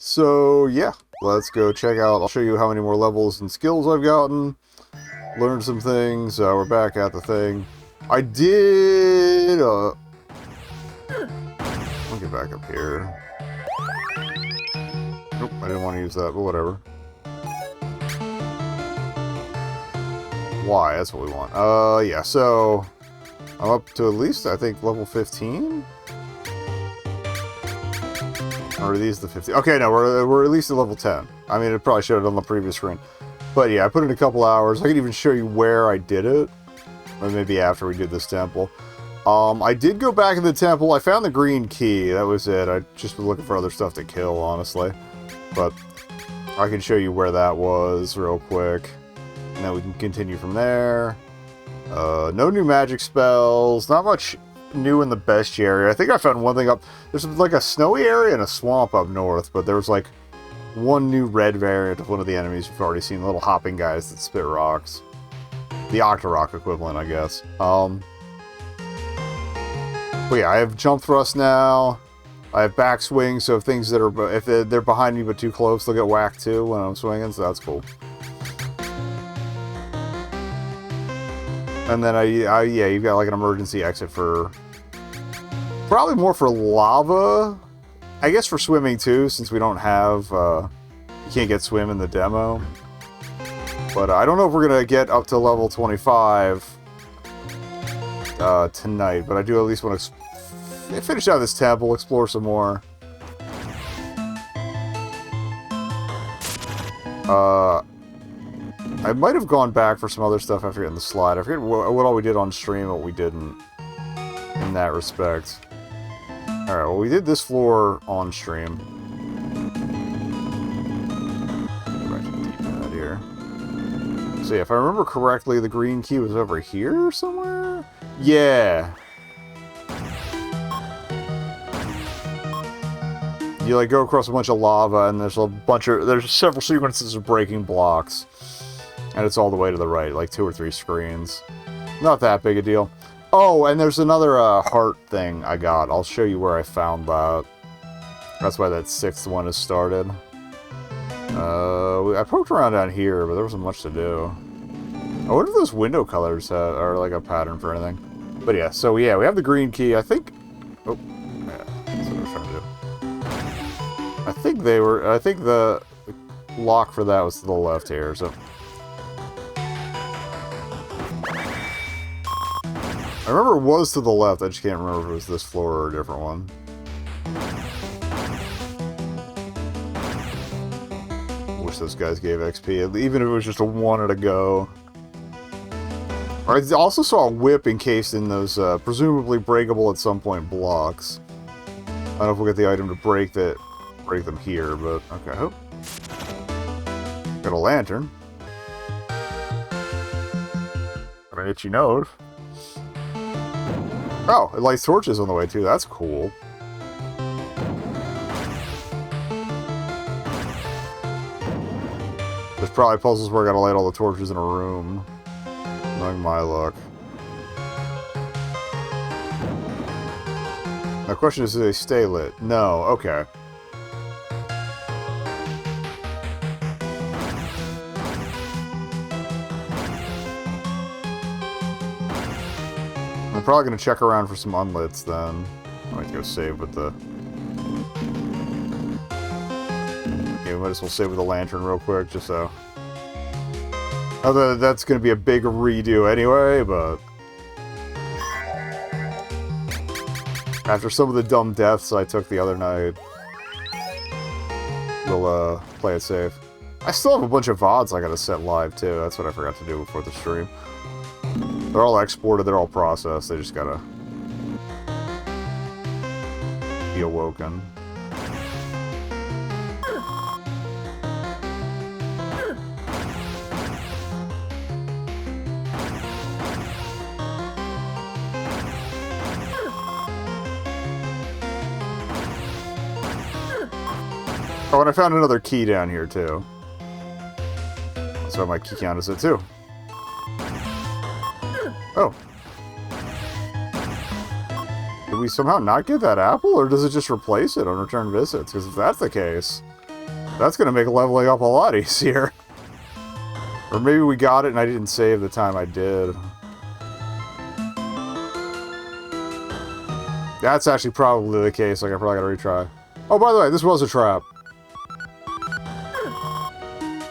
So, yeah, let's go check out. I'll show you how many more levels and skills I've gotten. Learned some things. We're back at the thing. I did... I'll get back up here. Nope, I didn't want to use that, but whatever. Why? That's what we want. Yeah, so... I'm up to at least, I think, level 15? Or are these the 15? Okay, no, we're at least at level 10. I mean, it probably showed it on the previous screen. But yeah, I put in a couple hours. I can even show you where I did it. Or maybe after we did this temple. I did go back in the temple. I found the green key. That was it. I just was looking for other stuff to kill, honestly. But I can show you where that was real quick. And then we can continue from there. No new magic spells. Not much new in the bestiary area. I think I found one thing up. There's like a snowy area and a swamp up north, but there was like one new red variant of one of the enemies you've already seen. Little hopping guys that spit rocks. The Octorok equivalent, I guess. But yeah, I have jump thrust now. I have backswing, so if things that are if they're behind me but too close, they'll get whacked too when I'm swinging. So that's cool. And then yeah, you've got like an emergency exit for probably more for lava. I guess for swimming too, since we don't have you can't get swim in the demo. But I don't know if we're gonna get up to level 25 tonight. But I do at least want to finish out this temple, explore some more. I might have gone back for some other stuff after getting the slide. I forget what all we did on stream and what we didn't in that respect. Alright, well, we did this floor on stream. Go back to the D-pad here. So yeah, if I remember correctly, the green key was over here somewhere? Yeah. You like go across a bunch of lava and there's several sequences of breaking blocks. And it's all the way to the right, like 2 or 3 screens. Not that big a deal. Oh, and there's another heart thing I got. I'll show you where I found that. That's why that 6th one has started. I poked around down here, but there wasn't much to do. I wonder if those window colors are like a pattern for anything. But yeah, so yeah, we have the green key. I think... Oh, yeah, that's what I was trying to do. I think the lock for that was to the left here, so... I remember it was to the left, I just can't remember if it was this floor or a different one. Wish those guys gave XP, even if it was just a one at a go. I also saw a whip encased in those, presumably breakable at some point blocks. I don't know if we'll get the item to break them here, but okay. Oh. Got a lantern. Got an itchy nose. Oh, it lights torches on the way, too. That's cool. There's probably puzzles where I gotta light all the torches in a room. Knowing my luck. The question is, do they stay lit? No. Okay. I'm probably going to check around for some unlits then. I might go save with the... Okay, we might as well save with the lantern real quick, just so... Although that's going to be a big redo anyway, but... After some of the dumb deaths I took the other night... We'll, play it safe. I still have a bunch of VODs I gotta set live, too. That's what I forgot to do before the stream. They're all exported, they're all processed, they just gotta be awoken. Oh, and I found another key down here, too. So my key count is it, too. Oh. Did we somehow not get that apple, or does it just replace it on return visits? Because if that's the case, That's going to make leveling up a lot easier. Or maybe we got it and I didn't save the time I did. That's actually probably the case. Like, I probably gotta retry. Oh, by the way, this was a trap.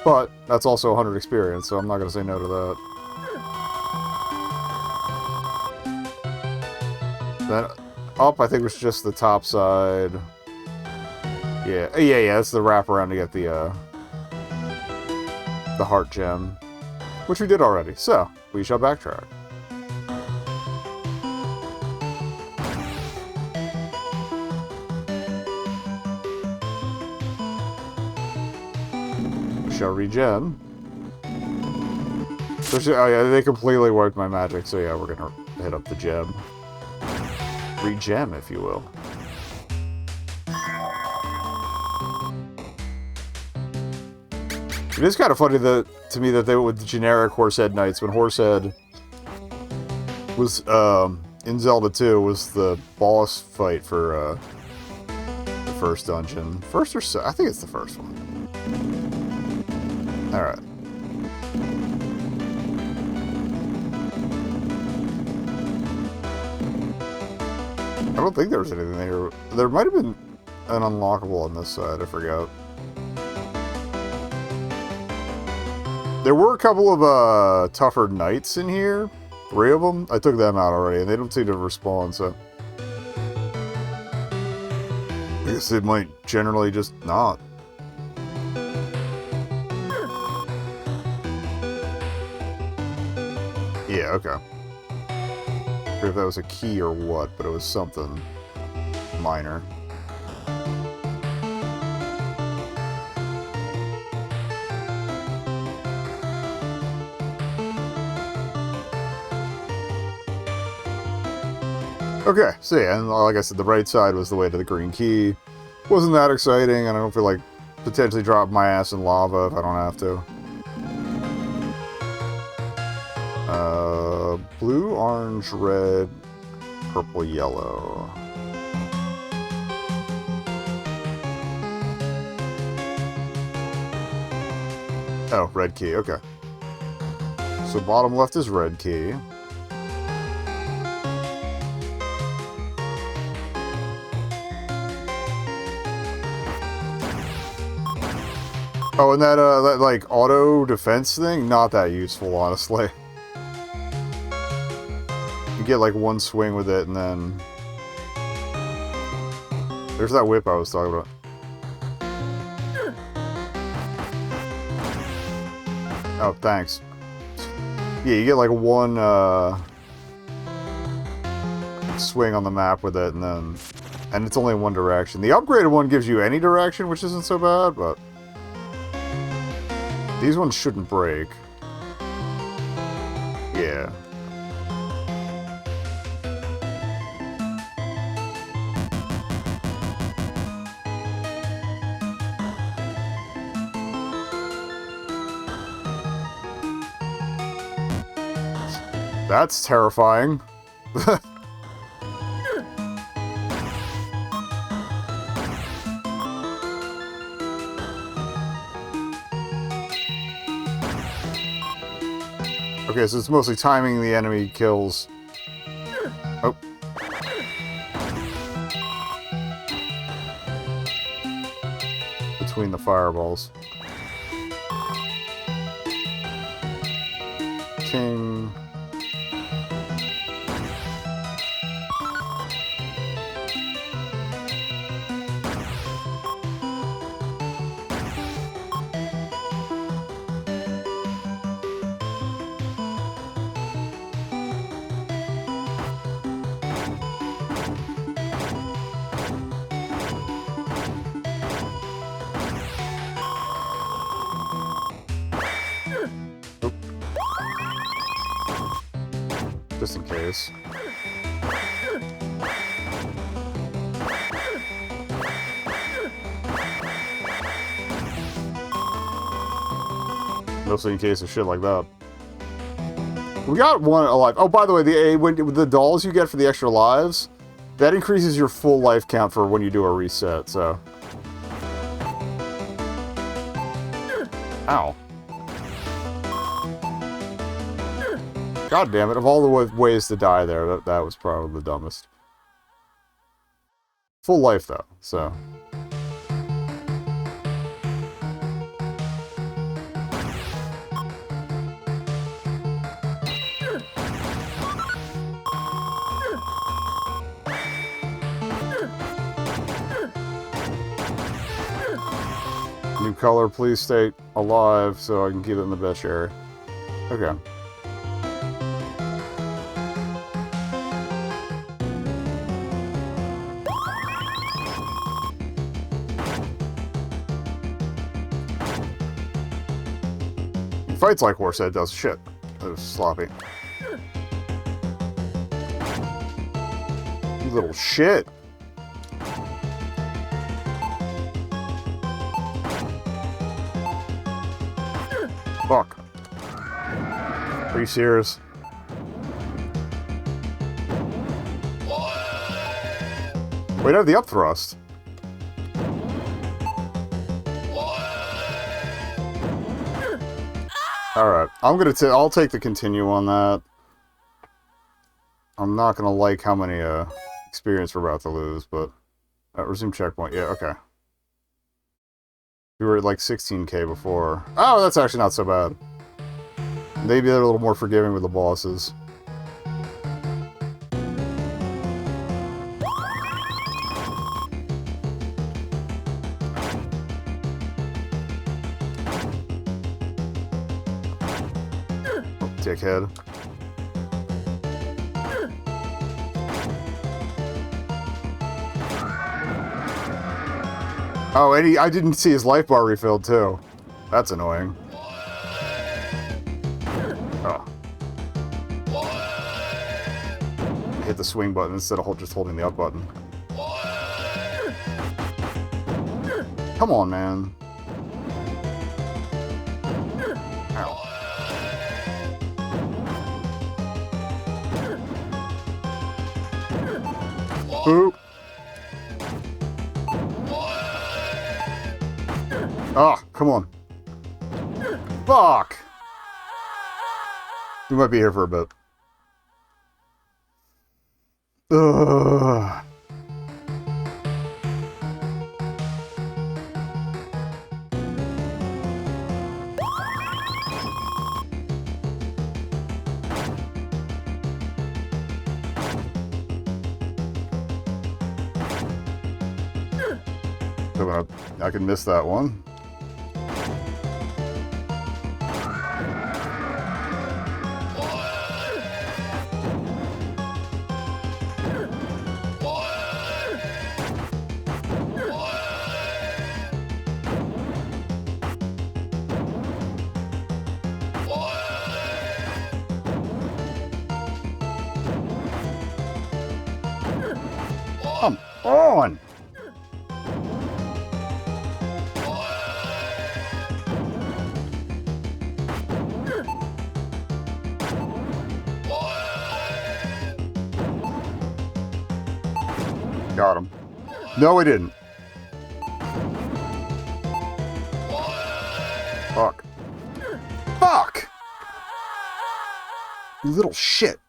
But that's also 100 experience, so I'm not gonna say no to that. Then up, I think, was just the top side. Yeah, that's the wraparound to get the heart gem, which we did already. So we shall backtrack. Shall regen. So oh yeah, they completely wiped my magic, so yeah, we're gonna hit up the gem. Regen, if you will. It is kind of funny to me that they went with the generic Horsehead Knights when Horsehead was in Zelda 2 was the boss fight for the first dungeon. First or I think it's the first one. Alright. I don't think there was anything there. There might have been an unlockable on this side, I forgot. There were a couple of tougher knights in here. 3 of them. I took them out already, and they don't seem to respawn, so... I guess they might generally just not. Yeah, okay. I forget if that was a key or what, but it was something minor. Okay, so yeah, and like I said, the right side was the way to the green key. Wasn't that exciting, and I don't feel like potentially drop my ass in lava if I don't have to. Blue, orange, red, purple, yellow. Oh, red key, okay. So bottom left is red key. Oh, and that like auto defense thing, not that useful, honestly. You get like one swing with it, and then there's that whip I was talking about. Oh, thanks. Yeah, you get like one swing on the map with it, and it's only in one direction. The upgraded one gives you any direction, which isn't so bad, but these ones shouldn't break. Yeah. That's terrifying. Okay, so it's mostly timing the enemy kills. Oh. Between the fireballs. King. Just in case. Mostly in case of shit like that. We got one alive. Oh, by the way, the dolls you get for the extra lives, that increases your full life count for when you do a reset, so. Ow. God damn it, of all the ways to die there, that was probably the dumbest. Full life, though, so... New color, please stay alive so I can keep it in the best area. Okay. He fights like Horsehead does. Shit. That was sloppy. You little shit. Fuck. Are you serious? Wait, I have the up thrust. Alright, I'll take the continue on that. I'm not gonna like how many experience we're about to lose, but resume checkpoint. Yeah, okay. We were at like 16k before. Oh, that's actually not so bad. Maybe they're a little more forgiving with the bosses. Oh, dickhead. Oh, and I didn't see his life bar refilled, too. That's annoying. Oh. Hit the swing button instead of just holding the up button. Come on, man. Ow. Boop. Ah, come on. Fuck! We might be here for a bit. Ugh. I can miss that one. Come on! Got him. No, we didn't. Fuck. Fuck! You little shit.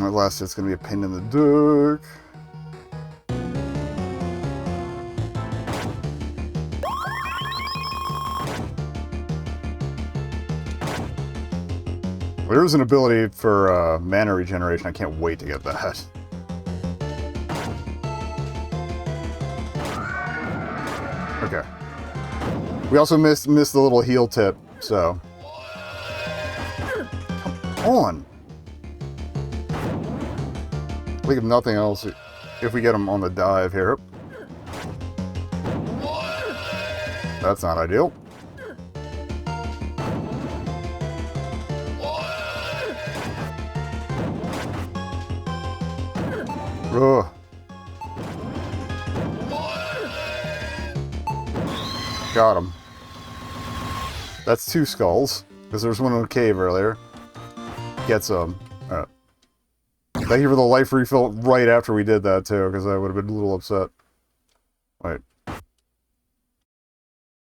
At last it's gonna be a pain in the dick. There's an ability for mana regeneration. I can't wait to get that. Okay. We also missed the little heal tip, so. Come on. I think if nothing else, if we get him on the dive here. That's not ideal. Ugh. Got him. That's 2 skulls, because there was one in the cave earlier. Get some. Alright. Thank you for the life refill right after we did that, too, because I would have been a little upset. Wait.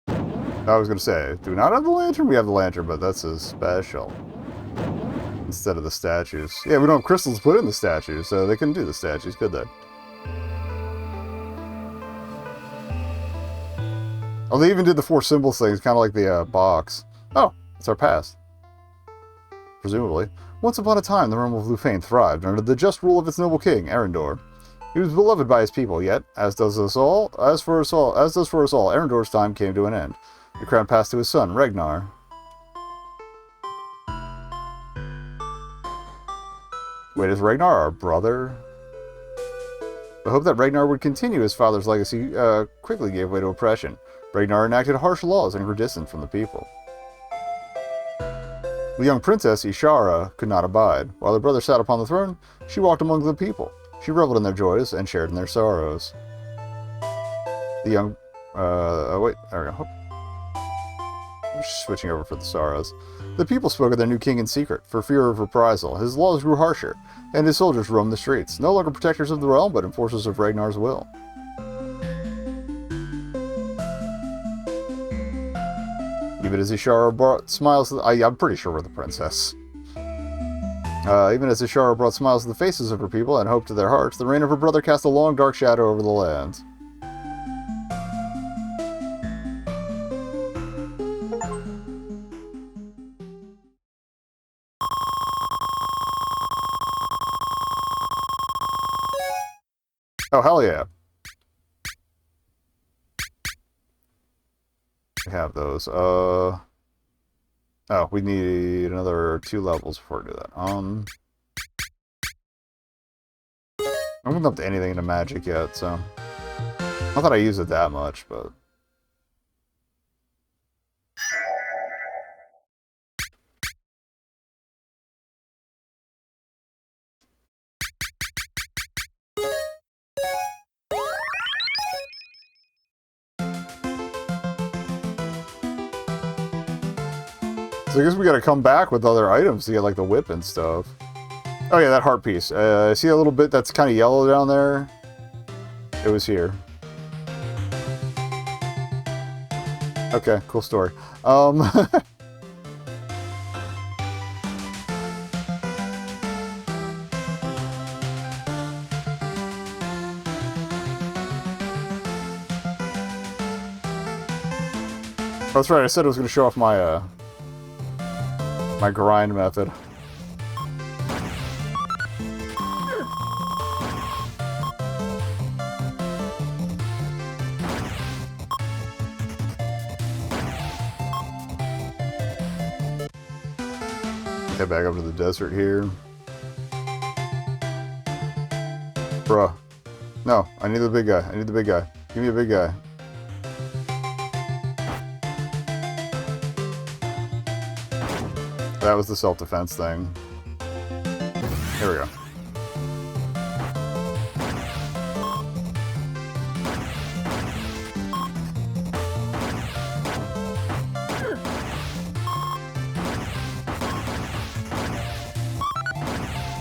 I was going to say, do we not have the lantern? We have the lantern, but that's a special. Instead of the statues. Yeah, we don't have crystals to put in the statues, so they couldn't do the statues, could they? Oh, they even did the 4 symbols things, kind of like the box. Oh, it's our past. Presumably. Once upon a time, the realm of Lufane thrived under the just rule of its noble king, Arendor. He was beloved by his people, yet, as does for us all, Arendor's time came to an end. The crown passed to his son, Ragnar. Wait, is Ragnar our brother? The hope that Ragnar would continue his father's legacy quickly gave way to oppression. Ragnar enacted harsh laws and grew distant from the people. The young princess, Ishara, could not abide. While her brother sat upon the throne, she walked among the people. She reveled in their joys and shared in their sorrows. The young... wait, there we go. Switching over for the sorrows. The people spoke of their new king in secret, for fear of reprisal. His laws grew harsher, and his soldiers roamed the streets, no longer protectors of the realm, but enforcers of Ragnar's will. Even as Ishara brought smiles to the... I'm pretty sure we're the princess. Even as Ishara brought smiles to the faces of her people and hope to their hearts, the reign of her brother cast a long dark shadow over the land. Oh, hell yeah. We have those. Oh, we need another 2 levels before we do that. I haven't upped anything into magic yet, so... Not that I use it that much, but... So I guess we gotta come back with other items to get, like, the whip and stuff. Oh yeah, that heart piece. See a little bit that's kind of yellow down there? It was here. Okay, cool story. That's right, I said I was going to show off my, my grind method. Head back up to the desert here. Bruh. No, I need the big guy. I need the big guy. Give me a big guy. That was the self-defense thing. Here we go.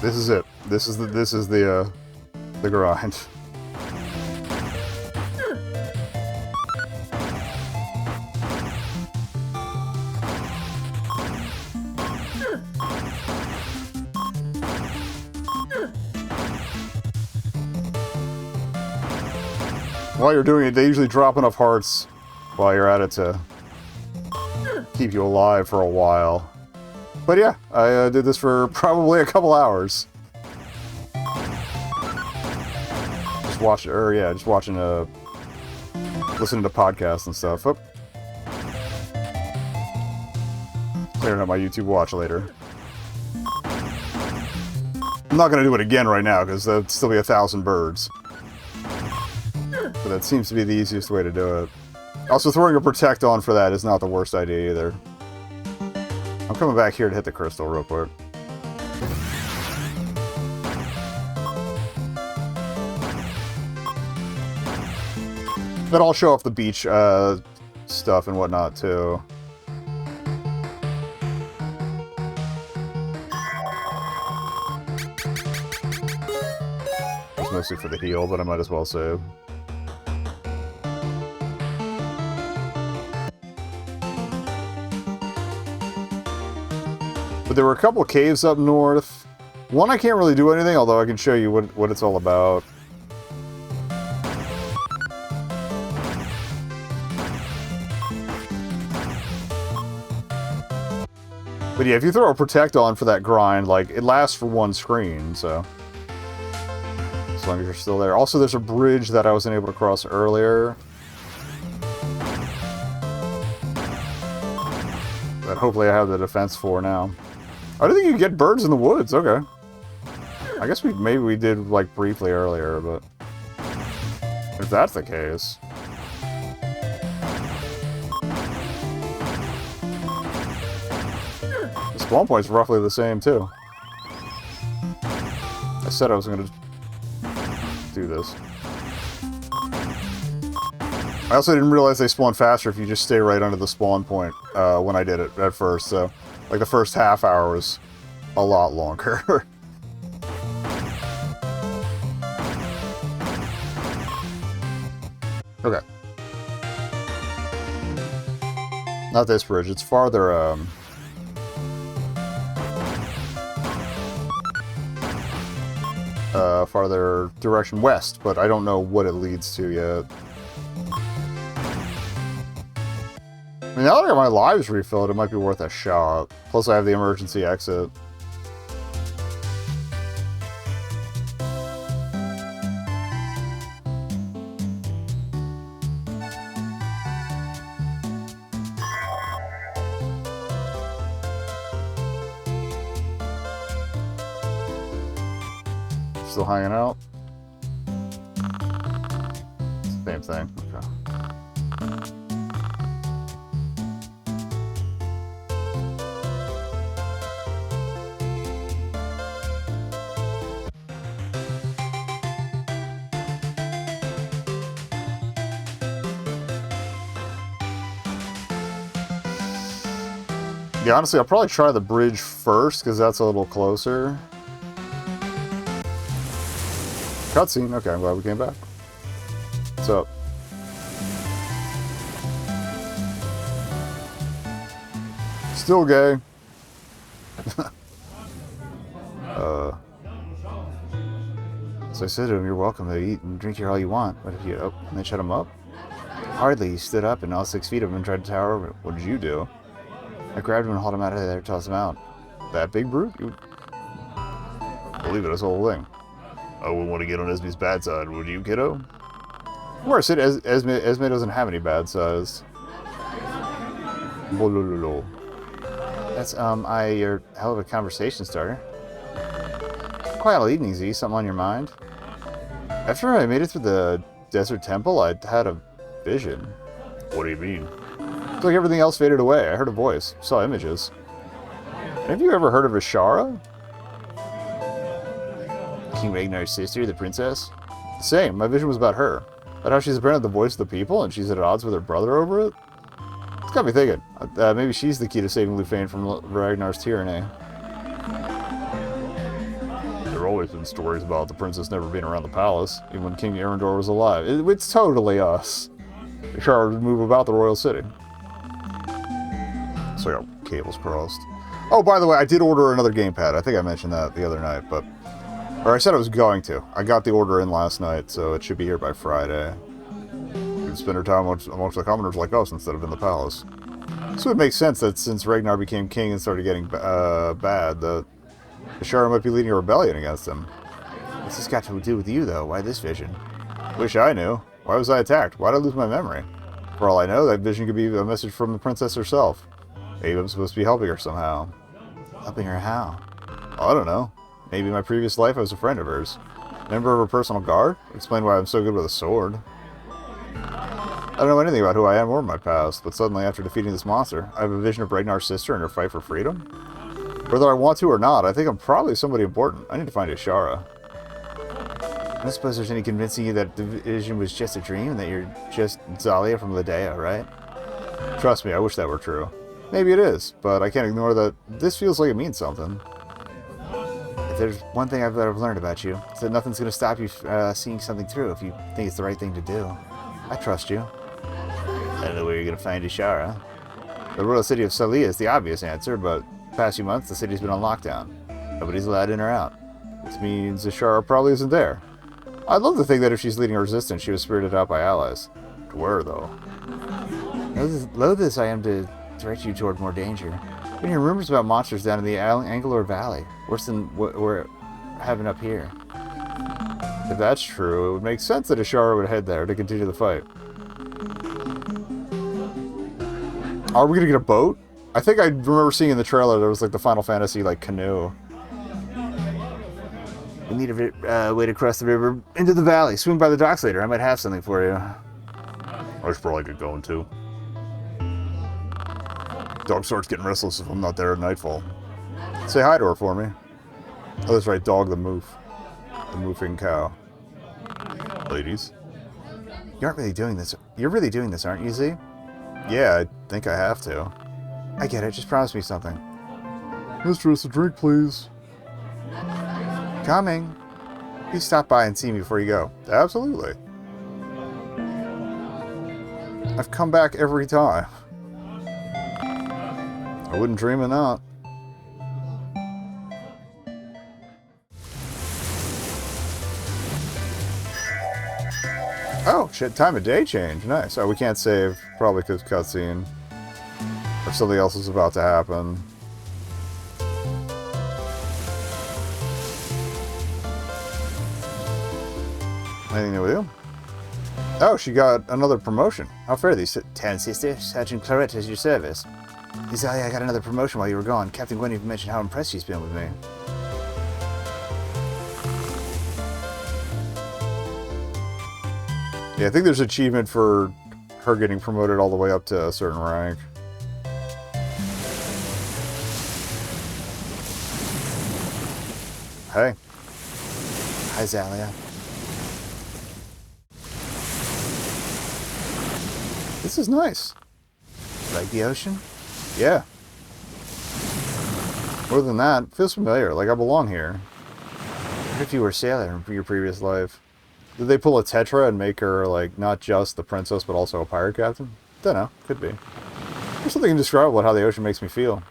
This is it. This is the grind. While you're doing it, they usually drop enough hearts while you're at it to keep you alive for a while. But yeah, I did this for probably a couple hours. Just watching, just watching, listening to podcasts and stuff. Oh. Clearing up my YouTube watch later. I'm not gonna do it again right now, because that'd still be 1,000 birds. But that seems to be the easiest way to do it. Also, throwing a protect on for that is not the worst idea either. I'm coming back here to hit the crystal real quick. But I'll show off the beach stuff and whatnot too. It's mostly for the heal, but I might as well save. But there were a couple of caves up north. One I can't really do anything, although I can show you what it's all about. But yeah, if you throw a Protect on for that grind, like, it lasts for one screen, so... as long as you're still there. Also, there's a bridge that I wasn't able to cross earlier. That hopefully I have the defense for now. I don't think you can get birds in the woods, okay. I guess maybe we did, like, briefly earlier, but... if that's the case... the spawn point's roughly the same, too. I said I was gonna do this. I also didn't realize they spawn faster if you just stay right under the spawn point when I did it at first, so... like, the first half hour was a lot longer. Okay. Not this bridge, it's farther, farther direction west, but I don't know what it leads to yet. I mean, now that I got my lives refilled, it might be worth a shot. Plus, I have the emergency exit. Still hanging out? Same thing. Okay. Yeah, honestly, I'll probably try the bridge first, because that's a little closer. Cutscene. Okay, I'm glad we came back. What's up? Still gay. So I said to him, "You're welcome to eat and drink here all you want." What if you... oh, and then shut him up? Hardly. He stood up and all 6 feet of him and tried to tower over. What did you do? I grabbed him and hauled him out of there, tossed him out. That big brute? You... believe it, that's the whole thing. I wouldn't want to get on Esme's bad side, would you, kiddo? Of course, Esme doesn't have any bad sides. That's, you're a hell of a conversation starter. Quiet all evening, Z. Something on your mind? After I made it through the desert temple, I had a vision. What do you mean? It's like everything else faded away. I heard a voice, saw images. Have you ever heard of Ashara? King Ragnar's sister, the princess? Same. My vision was about her. About how she's apparently the voice of the people, and she's at odds with her brother over it? It's got me thinking. Maybe she's the key to saving Lufane from Ragnar's tyranny. There have always been stories about the princess never being around the palace, even when King Arendor was alive. It's totally us. Ashara would move about the royal city. So I got cables crossed. Oh, by the way, I did order another gamepad. I think I mentioned that the other night, but... or I said I was going to. I got the order in last night, so it should be here by Friday. You can spend her time amongst the commoners like us instead of in the palace. So it makes sense that since Ragnar became king and started getting bad, that Ashara might be leading a rebellion against him. What's this got to do with you, though? Why this vision? Wish I knew. Why was I attacked? Why did I lose my memory? For all I know, that vision could be a message from the princess herself. Maybe I'm supposed to be helping her somehow. Helping her how? I don't know. Maybe in my previous life I was a friend of hers. Member of her personal guard? Explain why I'm so good with a sword. I don't know anything about who I am or my past, but suddenly after defeating this monster, I have a vision of Ragnar's sister and her fight for freedom. Whether I want to or not, I think I'm probably somebody important. I need to find Ashara. I don't suppose there's any convincing you that the vision was just a dream and that you're just Zalia from Ledea, right? Trust me, I wish that were true. Maybe it is, but I can't ignore that this feels like it means something. If there's one thing I've learned about you, it's that nothing's going to stop you seeing something through if you think it's the right thing to do. I trust you. I don't know where you're going to find Ashara. The royal city of Salia is the obvious answer, but The past few months, the city's been on lockdown. Nobody's allowed in or out. Which means Ashara probably isn't there. I'd love to think that if she's leading a resistance, she was spirited out by allies. To where, though? Loath I am to direct you toward more danger. I've been hearing rumors about monsters down in the Angular Valley, worse than what we're having up here. If that's true, it would make sense that Ashara would head there to continue the fight. Are we gonna get a boat? I think I remember seeing in the trailer there was like the Final Fantasy like canoe. We need a way to cross the river into the valley. Swing by the docks later. I might have something for you. I should probably get going too. Dog starts getting restless if I'm not there at nightfall. Say hi to her for me. Oh, that's right, Dog the Moof. The moofing cow. Ladies. You aren't really doing this. You're really doing this, aren't you, Z? Yeah, I think I have to. I get it. Just promise me something. Mistress, a drink, please. Coming. Please stop by and see me before you go. Absolutely. I've come back every time. I wouldn't dream of that. Oh, shit, time of day change. Nice. Oh, we can't save. Probably because cutscene. Or something else is about to happen. Anything new with you? Oh, she got another promotion. How fair these 10, sister. Sergeant Claret is your service. Azalea, I got another promotion while you were gone. Captain Gwen even mentioned how impressed she's been with me. Yeah, I think there's an achievement for her getting promoted all the way up to a certain rank. Hey. Hi, Zalia. This is nice. Like the ocean? Yeah. More than that, it feels familiar, like I belong here. What if you were a sailor in your previous life? Did they pull a Tetra and make her, like, not just the princess, but also a pirate captain? Dunno. Could be. There's something indescribable about how the ocean makes me feel.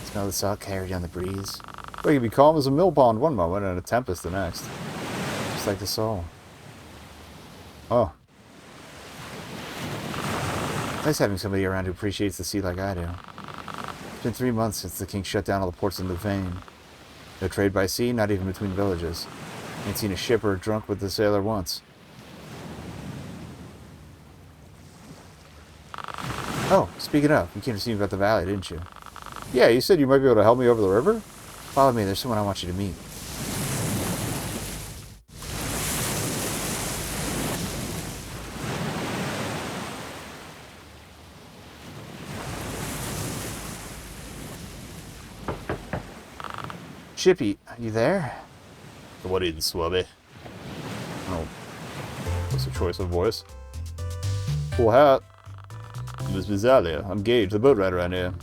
Smell the salt carried on the breeze. Well, you can be calm as a mill pond one moment and a tempest the next. Just like the soul. Oh. Nice having somebody around who appreciates the sea like I do. It's been 3 months since the king shut down all the ports in Louvain. No trade by sea, not even between villages. Ain't seen a shipper drunk with the sailor once. Oh, speaking of, you came to see me about the valley, didn't you? Yeah, you said you might be able to help me over the river? Follow me, there's someone I want you to meet. Chippy, are you there? What is Swabby? Oh. What's the choice of voice? Full hat. Miss Vizalia. I'm Gage, the boat rider around here.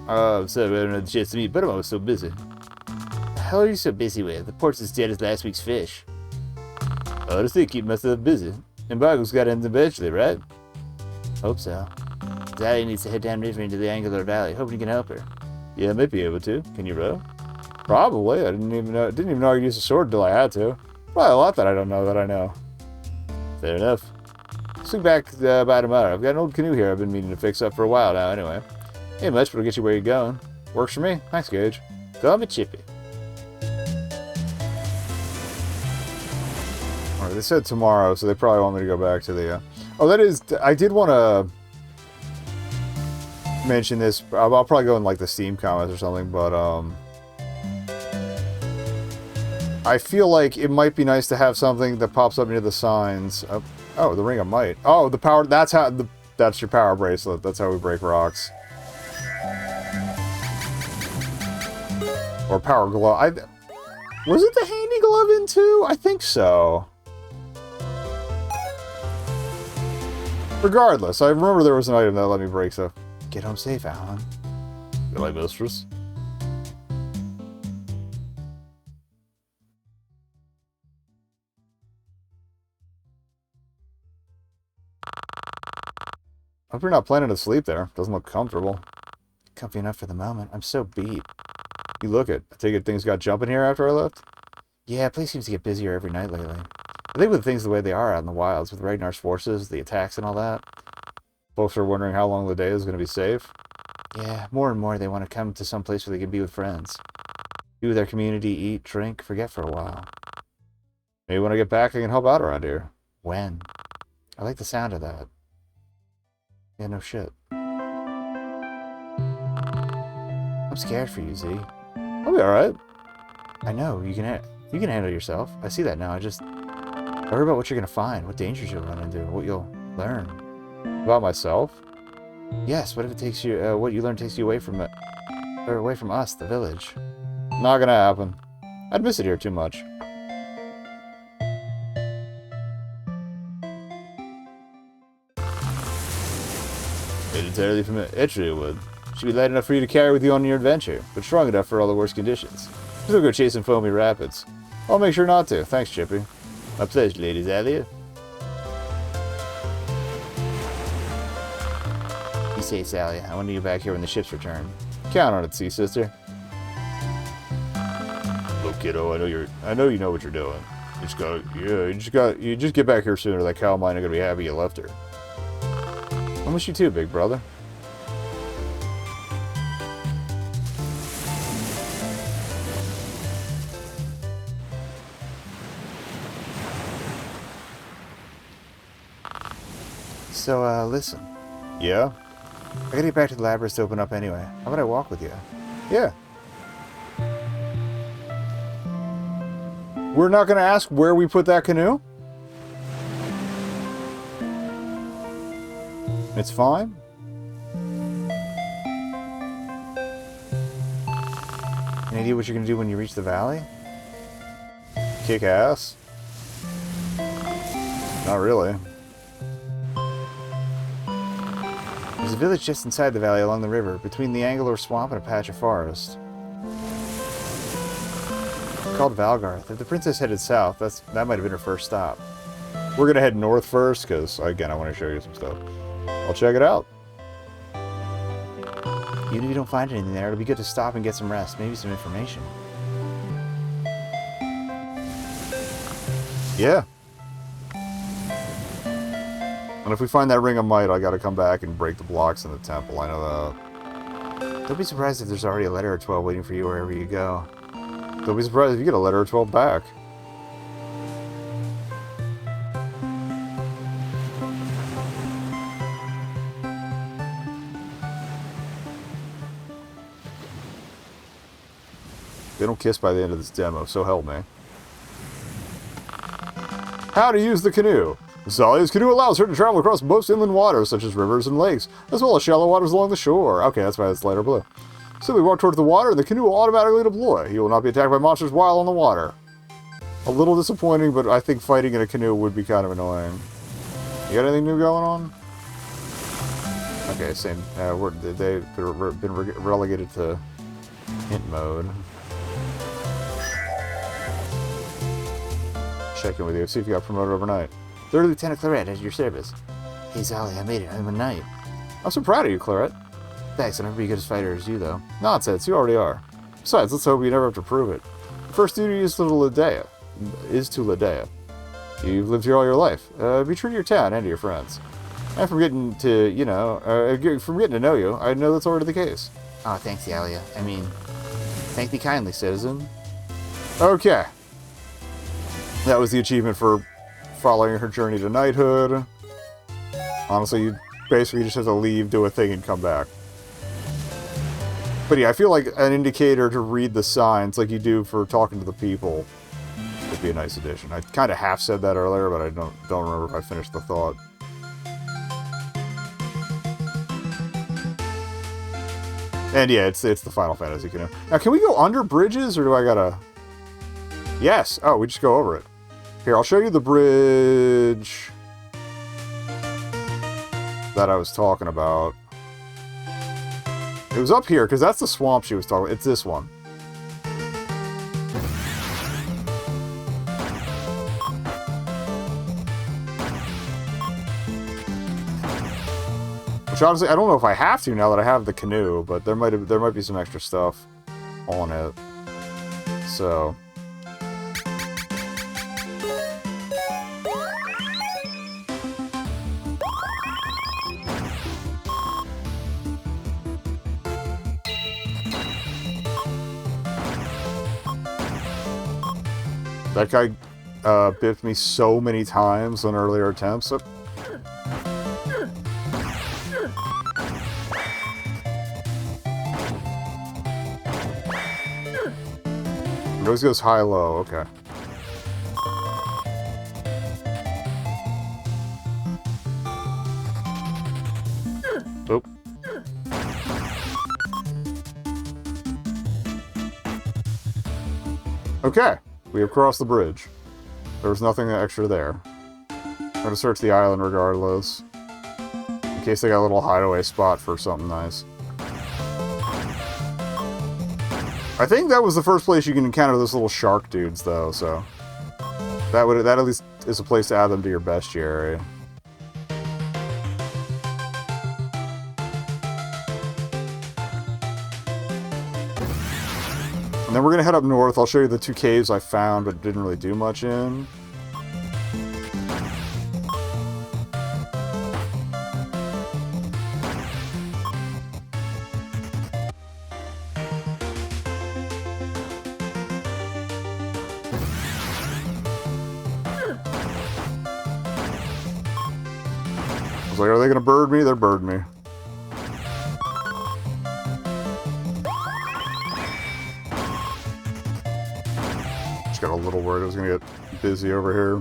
Sorry, I haven't had a chance to meet, but I was so busy. The hell are you so busy with? The port's as dead as last week's fish. I just keep myself busy. Embargo's got to end eventually, right? Hope so. Vizalia needs to head downriver into the Angular Valley. Hoping you can help her. Yeah, I might be able to. Can you row? Probably. I didn't even know I could use a sword until I had to. Probably a lot that I don't know that I know. Fair enough. Swing back by tomorrow. I've got an old canoe here I've been meaning to fix up for a while now anyway. Ain't much, but it'll get you where you're going. Works for me. Thanks, Gage. Call me Chippy. Alright, they said tomorrow, so they probably want me to go back to the... Oh, that is... I did want to mention this. I'll probably go in, like, the Steam comments or something, but, I feel like it might be nice to have something that pops up near the signs. Oh, the Ring of Might. Oh, the power... That's how... That's your power bracelet. That's how we break rocks. Or power glove. Was it the handy glove in too? I think so. Regardless, I remember there was an item that let me break stuff. Get home safe, Alan. Good night, mistress. I hope you're not planning to sleep there. Doesn't look comfortable. Comfy enough for the moment. I'm so beat. You look it. I take it things got jumping here after I left? Yeah, place seems to get busier every night lately. I think with things the way they are out in the wilds, with Ragnar's forces, the attacks and all that, folks are wondering how long the day is going to be safe. Yeah, more and more they want to come to some place where they can be with friends. Be with their community, eat, drink, forget for a while. Maybe when I get back I can help out around here. When? I like the sound of that. Yeah, no shit. I'm scared for you, Z. I'll be alright. I know, you can handle yourself. I see that now. I worry about what you're gonna find, what dangers you'll run into, what you'll learn. About myself? Yes, what if it takes you, what you learn takes you away from it, or away from us, the village? Not gonna happen. I'd miss it here too much. It entirely from it. Actually, it would. Should be light enough for you to carry with you on your adventure, but strong enough for all the worst conditions. Just don't go chasing foamy rapids. I'll make sure not to. Thanks, Chippy. My pleasure, Lady Zalia. Be safe, Sally. I want you back here when the ships return. Count on it, Sea Sister. Look, kiddo, I know you know what you're doing. You just get back here sooner. That cow mine are gonna be happy you left her. I miss you too, big brother. So, listen. Yeah? I gotta get back to the labyrinth to open up anyway. How about I walk with you? Yeah. We're not gonna ask where we put that canoe? It's fine? Any idea what you're gonna do when you reach the valley? Kick ass? Not really. There's a village just inside the valley along the river, between the Angler Swamp and a patch of forest. It's called Valgarth. If the princess headed south, that might have been her first stop. We're gonna head north first, because, again, I want to show you some stuff. I'll check it out. Even if you don't find anything there, it'll be good to stop and get some rest, maybe some information. Yeah. And if we find that Ring of Might, I gotta come back and break the blocks in the temple. I know that. Don't be surprised if there's already a letter or 12 waiting for you wherever you go. Don't be surprised if you get a letter or 12 back. They don't kiss by the end of this demo, so help me. How to use the canoe. Zalia's canoe allows her to travel across most inland waters, such as rivers and lakes, as well as shallow waters along the shore. Okay, that's why it's lighter blue. Simply walk towards the water, and the canoe will automatically deploy. You will not be attacked by monsters while on the water. A little disappointing, but I think fighting in a canoe would be kind of annoying. You got anything new going on? Okay, same. They've been relegated to hint mode. Check in with you, see if you got promoted overnight. 3rd Lieutenant Claret at your service. Hey, Zali, I made it. I'm a knight. I'm so proud of you, Claret. Thanks, I'll never be as good a fighter as you, though. Nonsense, you already are. Besides, let's hope you never have to prove it. First duty is to Ladea. You've lived here all your life. Be true to your town and to your friends. And from getting to, from getting to know you, I know that's already the case. Oh, thanks, Yalia. I mean, thank me kindly, citizen. Okay. That was the achievement for following her journey to knighthood. Honestly, you basically just have to leave, do a thing, and come back. But yeah, I feel like an indicator to read the signs like you do for talking to the people would be a nice addition. I kind of half said that earlier, but I don't remember if I finished the thought. And yeah, it's the Final Fantasy canoe. Now, can we go under bridges, or do I gotta... Yes! Oh, we just go over it. Here, I'll show you the bridge that I was talking about. It was up here, because that's the swamp she was talking about. It's this one. Which honestly, I don't know if I have to now that I have the canoe, but there might be some extra stuff on it. So. That guy biffed me so many times on earlier attempts. It always goes high-low, okay. Oop. Okay, we have crossed the bridge. There was nothing extra there. I'm gonna search the island regardless. In case they got a little hideaway spot for something nice. I think that was the first place you can encounter those little shark dudes, though, so... That at least is a place to add them to your bestiary. And then we're gonna head up north. I'll show you the 2 caves I found, but didn't really do much in. I was like, are they gonna bird me? They're bird me. Just got a little worried I was gonna get busy over here.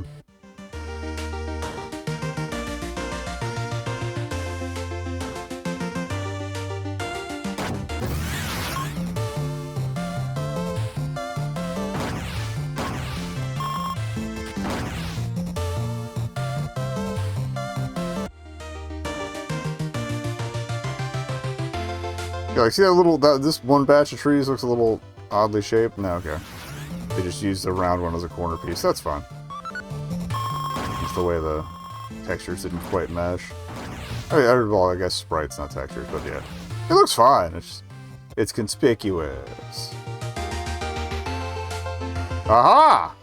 Yeah, like, see that little, this one batch of trees looks a little oddly shaped? No, okay. They just used the round one as a corner piece. That's fine. Just the way the textures didn't quite mesh. Well, I guess sprites, not textures, but yeah. It looks fine. It's conspicuous. Aha!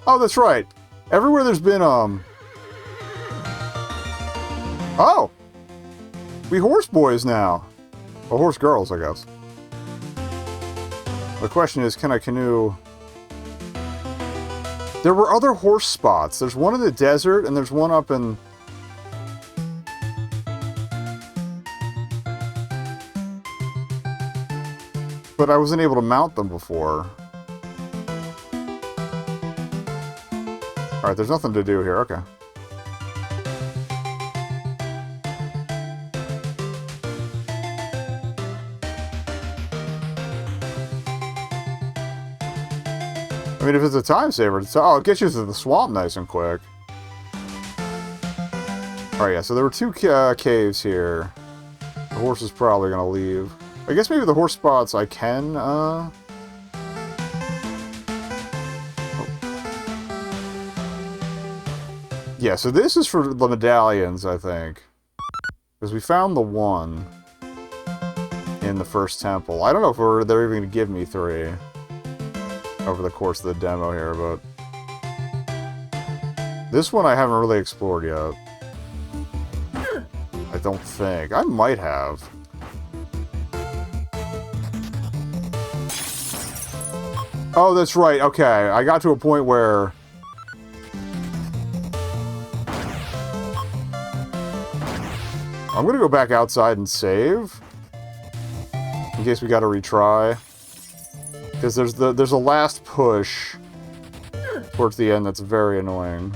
Oh, that's right. Everywhere there's been, Oh! We horse boys now. Well, horse girls, I guess. The question is, can I canoe? There were other horse spots. There's one in the desert, and there's one up in... But I wasn't able to mount them before. Alright, there's nothing to do here. Okay. I mean, if it's a time saver, oh, it gets you to the swamp nice and quick. Alright, yeah, so there were 2 caves here. The horse is probably gonna leave. I guess maybe the horse spots I can, Oh. Yeah, so this is for the medallions, I think. Because we found the one in the first temple. I don't know if they're even gonna give me 3. Over the course of the demo here, but this one I haven't really explored yet. I don't think. I might have. Oh, that's right. Okay, I got to a point where I'm gonna go back outside and save in case we gotta retry. Because there's a last push towards the end that's very annoying.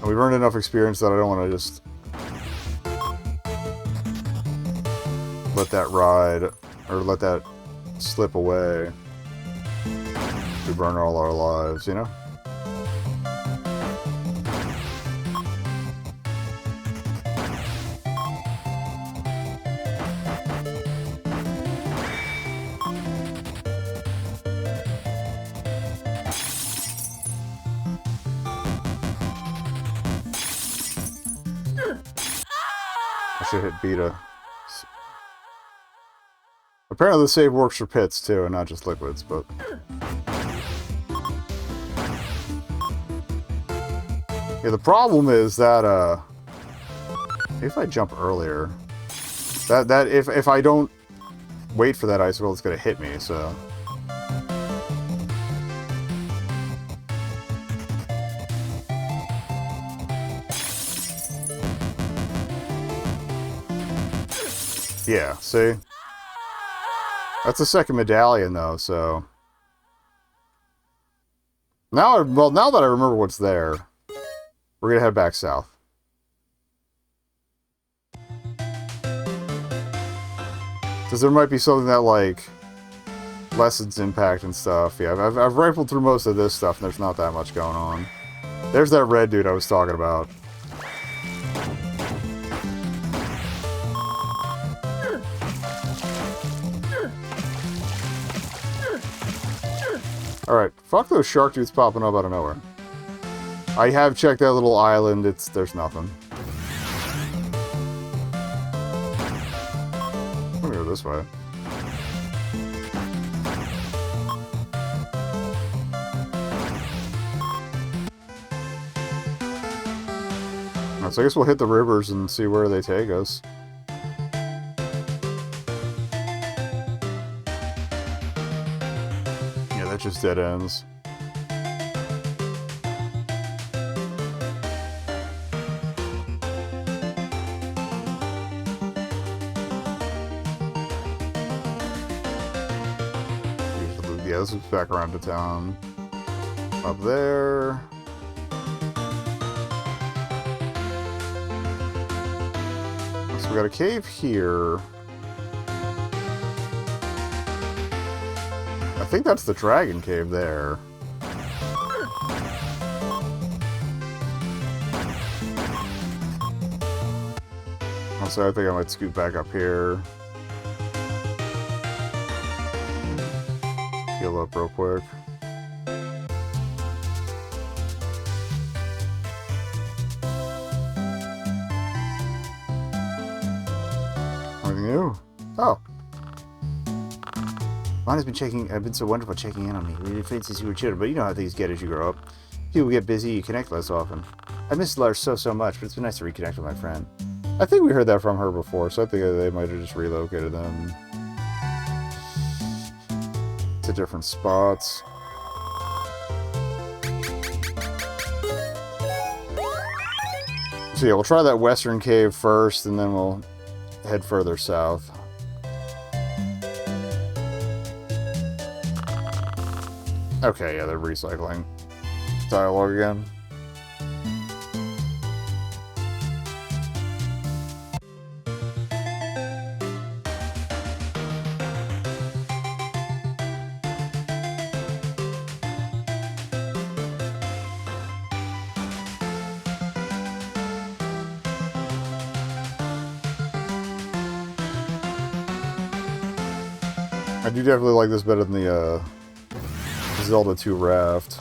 And we've earned enough experience that I don't want to just let that ride, or let that slip away. We burn all our lives, you know? should hit beta. Apparently the save works for pits too, and not just liquids, but... Yeah, the problem is that, if I jump earlier... If I don't wait for that icicle, it's gonna hit me, so... Yeah, see? That's the second medallion, though, so... now that I remember what's there, we're gonna head back south. Because there might be something that, like, lessens impact and stuff. Yeah, I've rifled through most of this stuff, and there's not that much going on. There's that red dude I was talking about. Alright, fuck those shark dudes popping up out of nowhere. I have checked that little island, there's nothing. I'm gonna go this way. Alright, so I guess we'll hit the rivers and see where they take us. That just dead ends. Yeah, this is back around to town. Up there. So we got a cave here. I think that's the dragon cave there. Also, I think I might scoot back up here. Heal up real quick. Anything new? Oh. Mine has been so wonderful checking in on me. We didn't since you were children, but you know how things get as you grow up. People get busy, you connect less often. I miss Lars so much, but it's been nice to reconnect with my friend. I think we heard that from her before, so I think they might have just relocated them to different spots. So yeah, we'll try that western cave first, and then we'll head further south. Okay, yeah, they're recycling dialogue again. I do definitely like this better than the Zelda 2 Raft.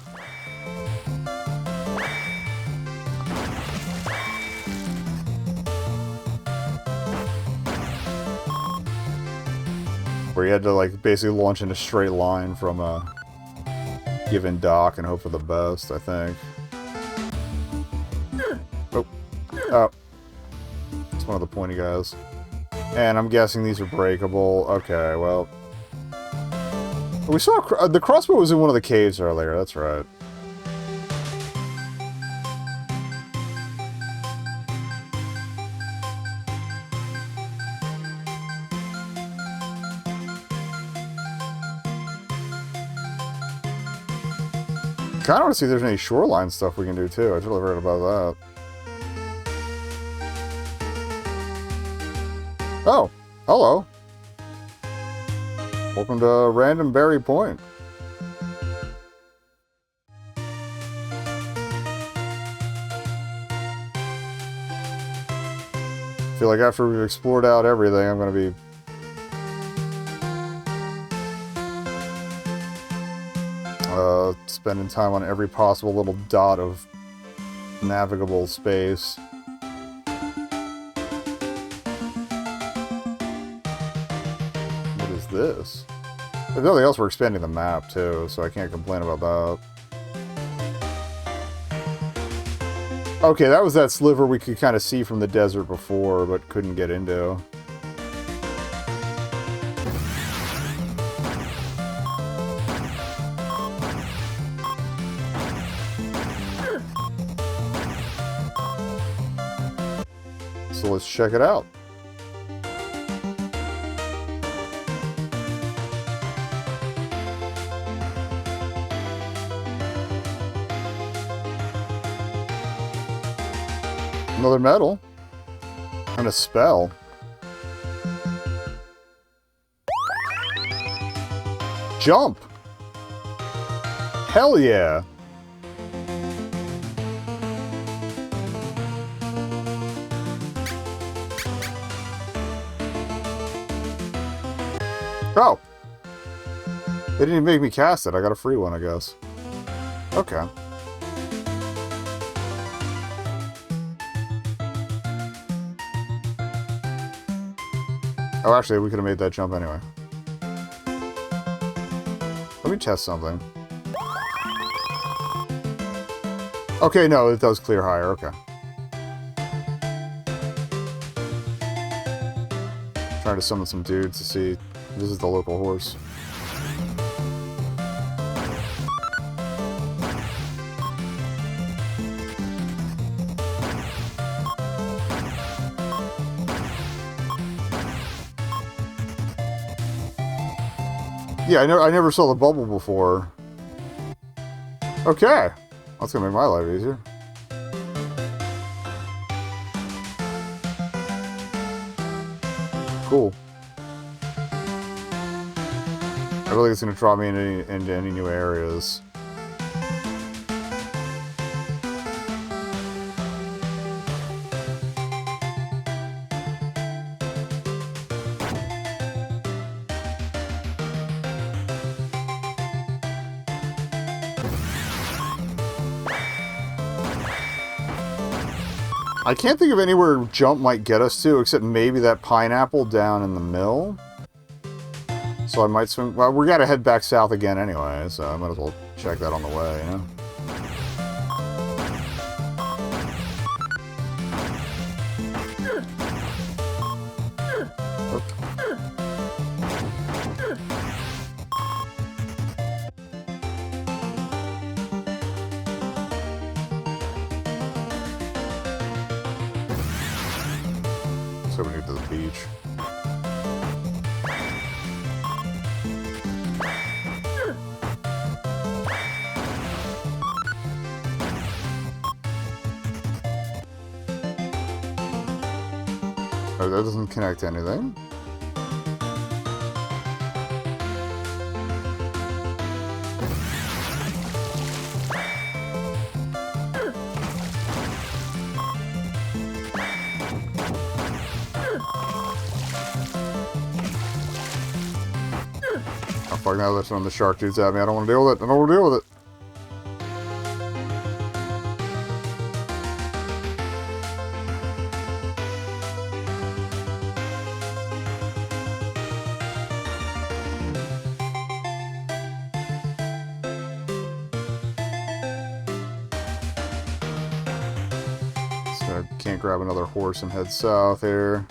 Where you had to like basically launch in a straight line from a given dock and hope for the best, I think. Oh. Oh. It's one of the pointy guys. And I'm guessing these are breakable. Okay, well. We saw the crossbow was in one of the caves earlier, that's right. Kinda want to see if there's any shoreline stuff we can do too. I totally forgot about that. Oh, hello. Welcome to Random Berry Point. I feel like after we've explored out everything, I'm going to be spending time on every possible little dot of navigable space. nice. If nothing else, we're expanding the map, too, so I can't complain about that. Okay, that was that sliver we could kind of see from the desert before, but couldn't get into. So let's check it out. Another medal. And a spell. Jump! Hell yeah! Oh! They didn't even make me cast it. I got a free one, I guess. Okay. Oh, actually, we could have made that jump anyway. Let me test something. Okay, no, it does clear higher. Okay. Trying to summon some dudes to see if this is the local horse. Yeah, I never saw the bubble before. Okay. That's gonna make my life easier. Cool. I don't think it's gonna draw me into any new areas. I can't think of anywhere jump might get us to, except maybe that pineapple down in the mill. So I might swing... Well, we gotta head back south again anyway, so I might as well check that on the way, you know? So we need to the beach. Oh, that doesn't connect to anything. Oh fuck, now they're throwing the shark dudes at me. I don't want to deal with it. I don't want to deal with it. So I can't grab another horse and head south here.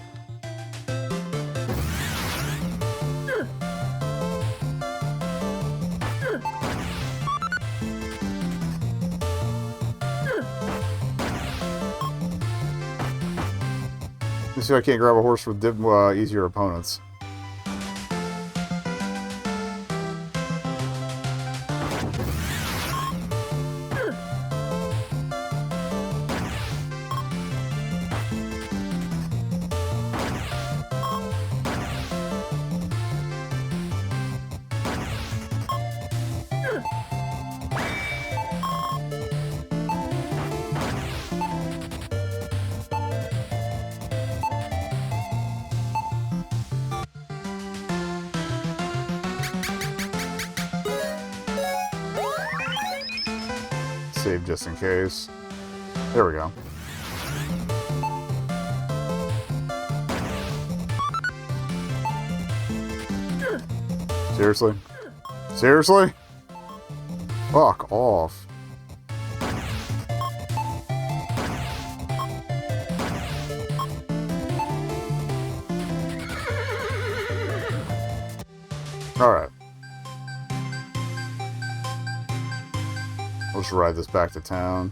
Let's see if I can't grab a horse with easier opponents. Save just in case. There we go. Seriously? Seriously? Fuck off. Alright. Let's ride this back to town.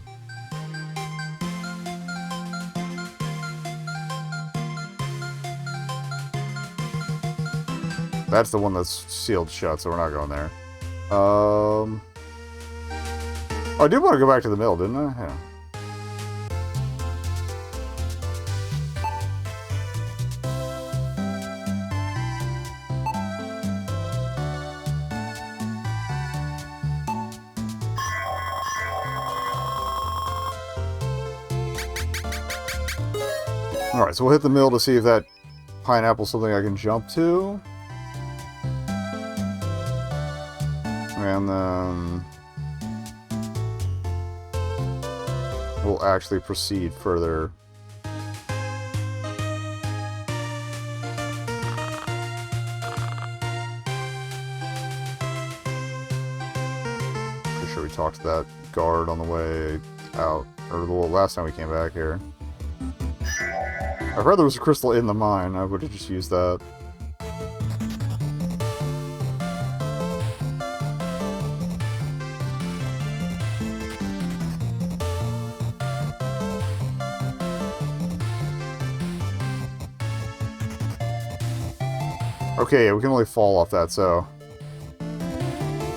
That's the one that's sealed shut, so we're not going there. Oh, I did want to go back to the mill, didn't I? Yeah. Alright, so we'll hit the mill to see if that pineapple's something I can jump to. And then we'll actually proceed further. Pretty sure we talked to that guard on the way out, or the last time we came back here. I heard there was a crystal in the mine. I would have just used that. Okay, we can only fall off that, so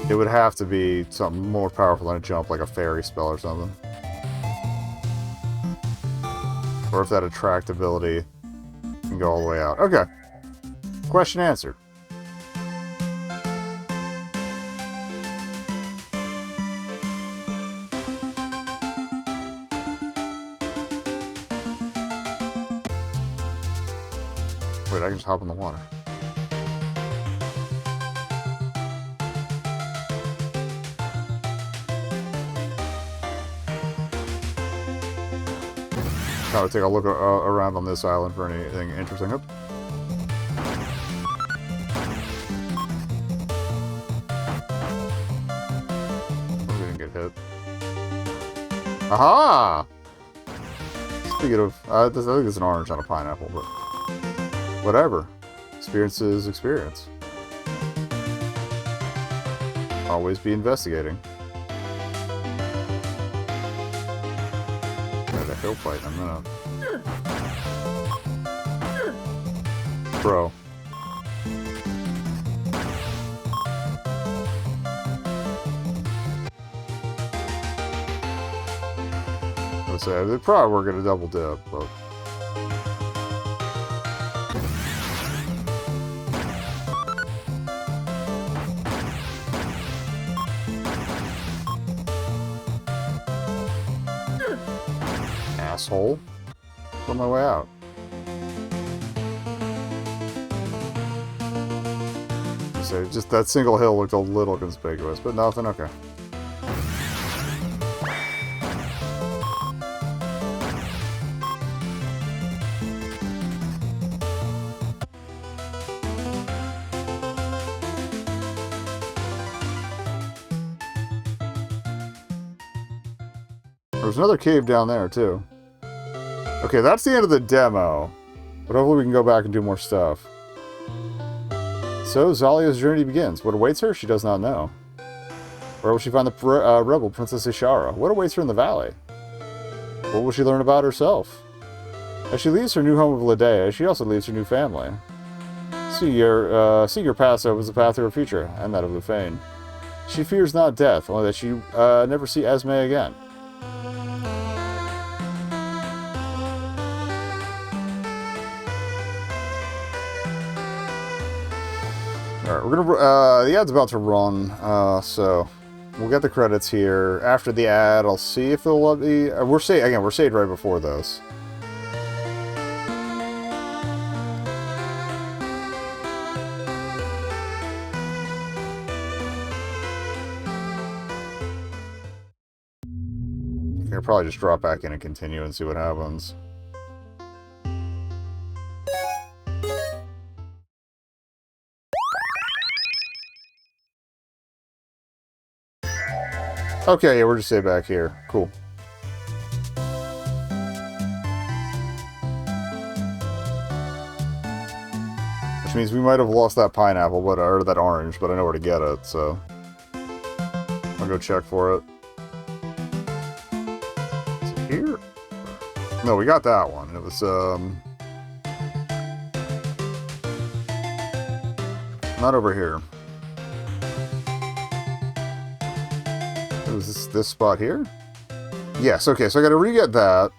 it would have to be something more powerful than a jump, like a fairy spell or something. Or if that attract ability can go all the way out. Okay. Question answered. Wait, I can just hop in the water. I'll take a look around on this island for anything interesting. Oops. Oh, we didn't get hit. Aha! Speaking of, I think it's an orange, not a pineapple, but whatever. Experience is experience. Always be investigating. A hill fight in a minute. Bro. I would say they probably were gonna double dip, but asshole. On my way out. So just that single hill looked a little conspicuous, but nothing. Okay. There's another cave down there too. Okay, that's the end of the demo. But hopefully we can go back and do more stuff. So, Zalia's journey begins. What awaits her, she does not know. Where will she find the rebel Princess Ishara? What awaits her in the valley? What will she learn about herself? As she leaves her new home of Ladea, she also leaves her new family. Seek your past opens the path to her future, and that of Lufane. She fears not death, only that she never see Esme again. Alright, we're gonna, the ad's about to run, so we'll get the credits here. After the ad, I'll see if they'll let me, we're saved right before this. I'll probably just drop back in and continue and see what happens. Okay, yeah, we're just say back here. Cool. Which means we might have lost that pineapple, but or that orange, but I know where to get it, so I'll go check for it. Is it here? No, we got that one. It was not over here. It was this spot here? Yes, okay, so I gotta re-get that.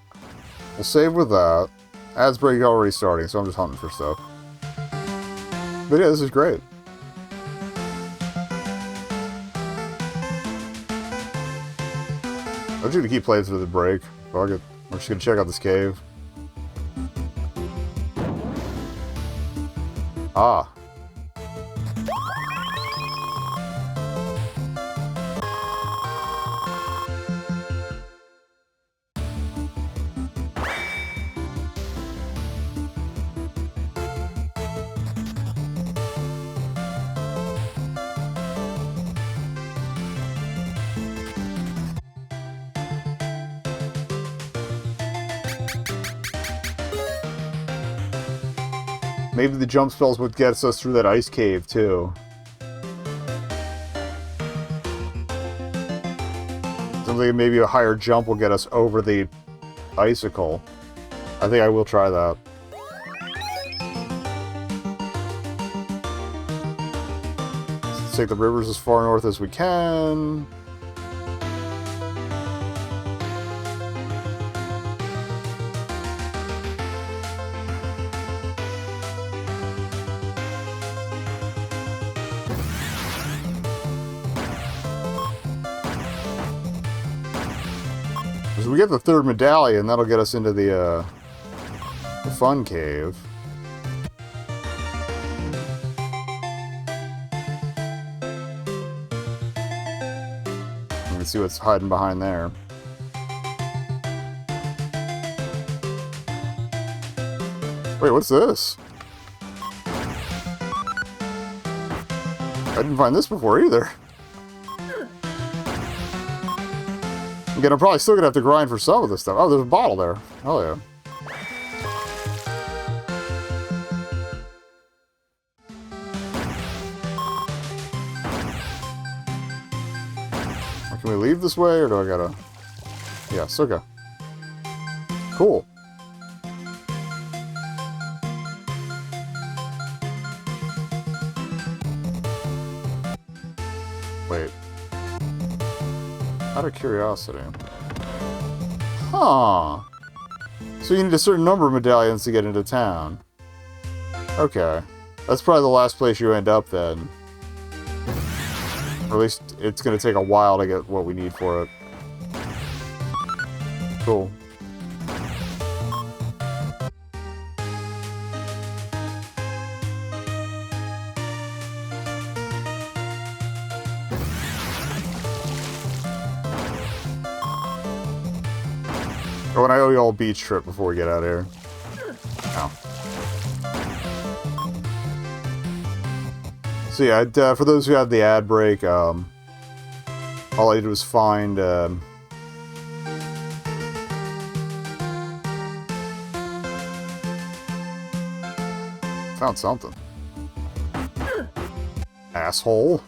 We'll save with that. Ads break already starting, so I'm just hunting for stuff. But yeah, this is great. I'm just gonna keep playing through the break. Fuck it. We're just gonna check out this cave. Ah. Maybe the jump spells would get us through that ice cave, too. Something maybe a higher jump will get us over the icicle. I think I will try that. Let's take the rivers as far north as we can. As we get the third medallion, that'll get us into the fun cave. You can see what's hiding behind there. Wait, what's this? I didn't find this before either. Again, I'm probably still gonna have to grind for some of this stuff. Oh, there's a bottle there. Hell yeah. Can we leave this way, or do I gotta... Yes, okay. Cool. Wait. Out of curiosity. Huh. So you need a certain number of medallions to get into town. Okay. That's probably the last place you end up then. Or at least it's going to take a while to get what we need for it. Cool. Oh, and I owe you all a beach trip before we get out of here. Oh. So yeah, for those who had the ad break, all I did was find... found something. Asshole.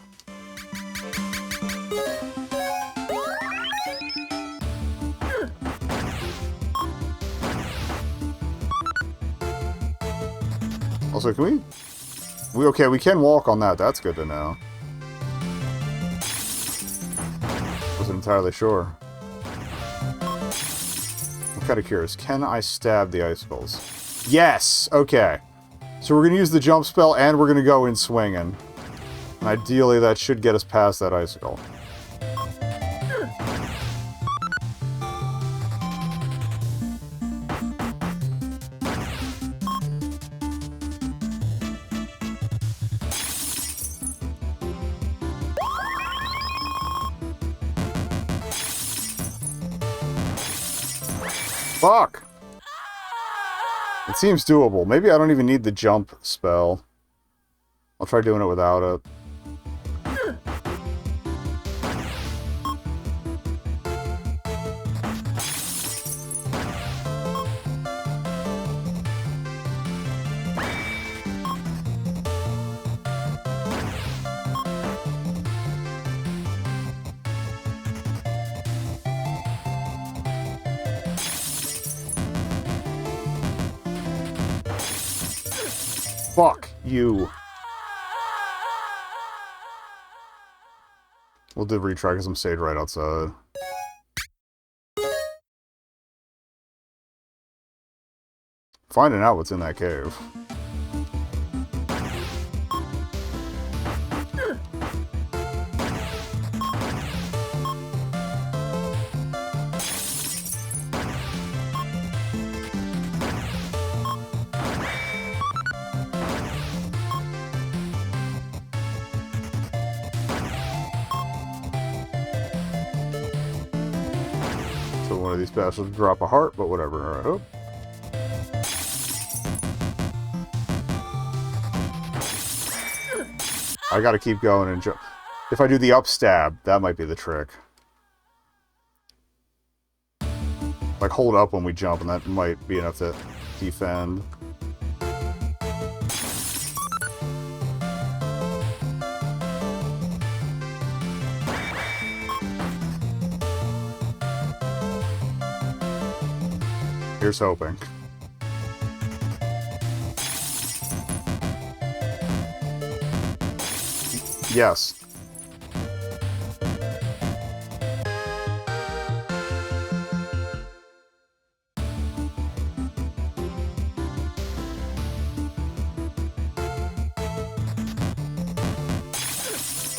Also, can we... Okay, we can walk on that. That's good to know. Wasn't entirely sure. I'm kind of curious. Can I stab the icicles? Yes! Okay. So we're going to use the jump spell, and we're going to go in swinging. And ideally, that should get us past that icicle. Fuck! It seems doable. Maybe I don't even need the jump spell. I'll try doing it without it. Fuck you. We'll do retry because I'm stayed right outside. Finding out what's in that cave. So one of these bastards drop a heart, but whatever. I hope. I gotta keep going and jump. If I do the up stab, that might be the trick. Like, hold up when we jump, and that might be enough to defend. Here's hoping. Yes.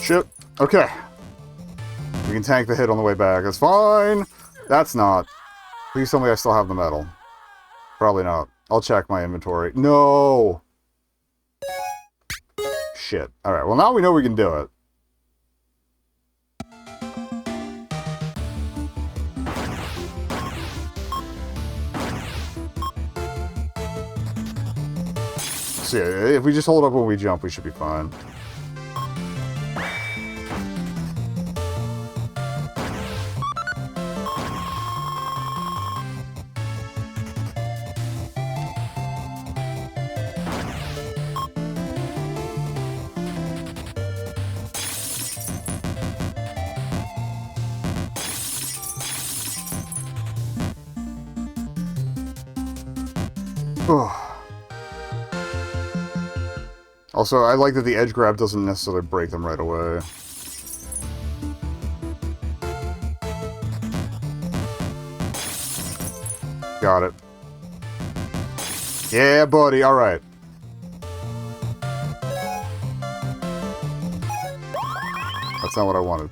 Shit. Okay. We can tank the hit on the way back. That's fine. That's not. Please tell me I still have the medal. Probably not. I'll check my inventory. No! Shit. Alright, well now we know we can do it. So yeah, if we just hold up when we jump, we should be fine. Also, I like that the edge grab doesn't necessarily break them right away. Got it. Yeah, buddy, alright. That's not what I wanted.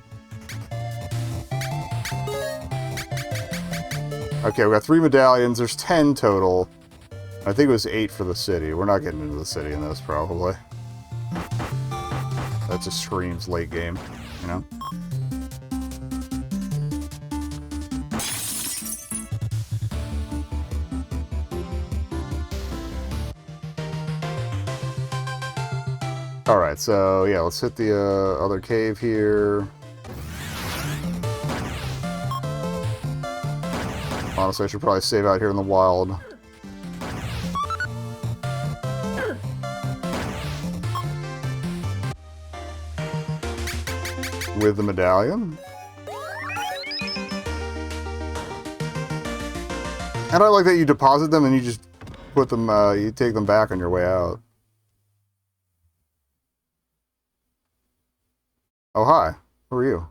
Okay, we got 3 medallions. There's 10 total. I think it was 8 for the city. We're not getting into the city in this, probably. That just screams late game, you know? Alright, so yeah, let's hit the other cave here. Honestly, I should probably save out here in the wild. With the medallion. And I like that you deposit them and you just put them, you take them back on your way out. Oh, hi. Who are you?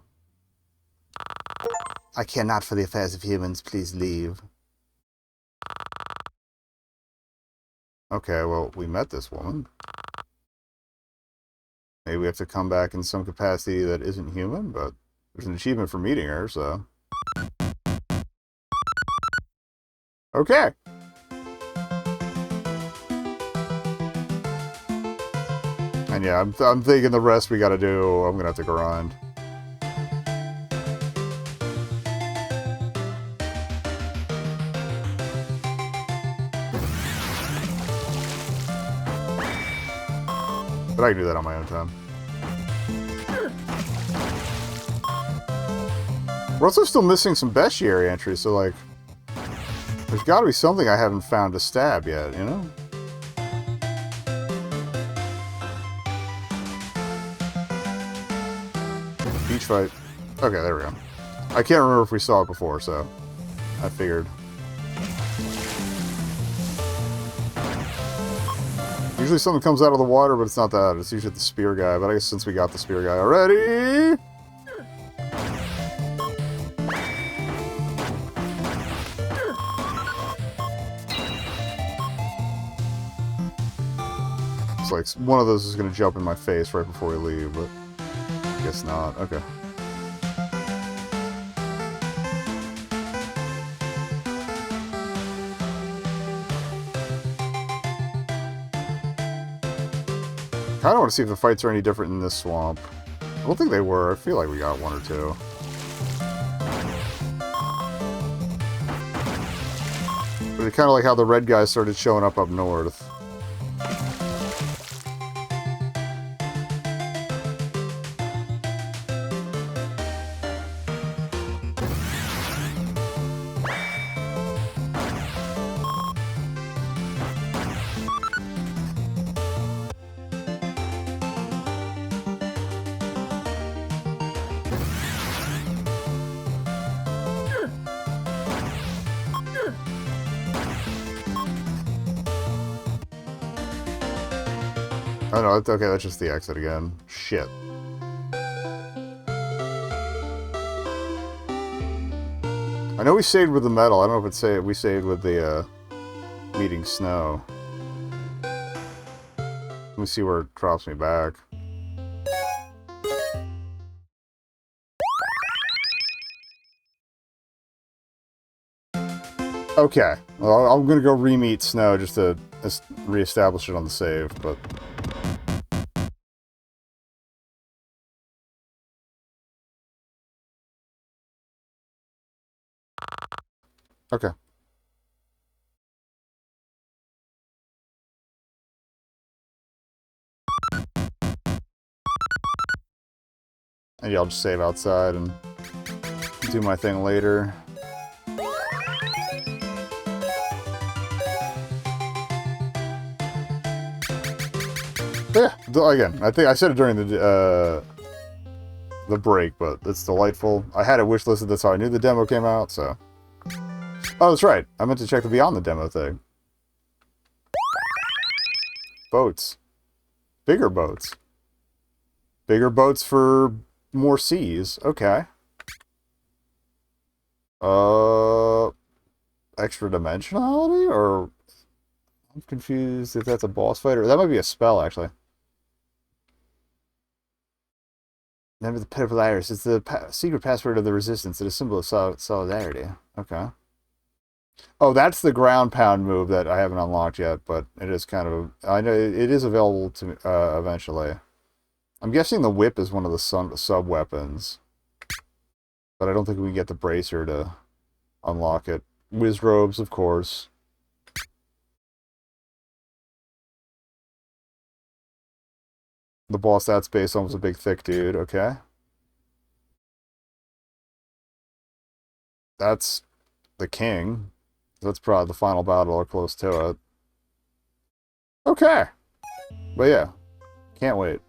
I care not for the affairs of humans. Please leave. Okay, well, we met this woman. Maybe we have to come back in some capacity that isn't human, but there's an achievement for meeting her, so... Okay! And yeah, I'm thinking the rest we gotta do, I'm gonna have to grind. But I can do that on my own time. We're also still missing some bestiary entries, so like... There's gotta be something I haven't found to stab yet, you know? Beach fight. Okay, there we go. I can't remember if we saw it before, so... I figured. Usually something comes out of the water, but it's not that. It's usually the spear guy, but I guess since we got the spear guy already... It's like one of those is going to jump in my face right before we leave, but I guess not. Okay. I kind of want to see if the fights are any different in this swamp. I don't think they were. I feel like we got one or two. But it's kind of like how the red guys started showing up north. Oh no, okay, that's just the exit again. Shit. I know we saved with the metal. I don't know if it's we saved with the meeting snow. Let me see where it drops me back. Okay. Well, I'm gonna go re-meet snow just to re-establish it on the save, but... Okay. And yeah, I'll just save outside and do my thing later. Yeah, again, I think I said it during the break, but it's delightful. I had it wishlisted, that's how I knew the demo came out, so... Oh, that's right. I meant to check the Beyond the Demo thing. Boats. Bigger boats. Bigger boats for more seas. Okay. Extra dimensionality? Or... I'm confused if that's a boss fight, or that might be a spell, actually. Remember the Pit of Polaris. It's the secret password of the Resistance. It's a symbol of solidarity. Okay. Oh, that's the ground pound move that I haven't unlocked yet, but it is kind of... I know it is available to me eventually. I'm guessing the whip is one of the sub-weapons. But I don't think we can get the bracer to unlock it. Whiz robes, of course. The boss that space almost a big thick dude, okay. That's the king. That's probably the final battle or close to it. Okay. But yeah, can't wait.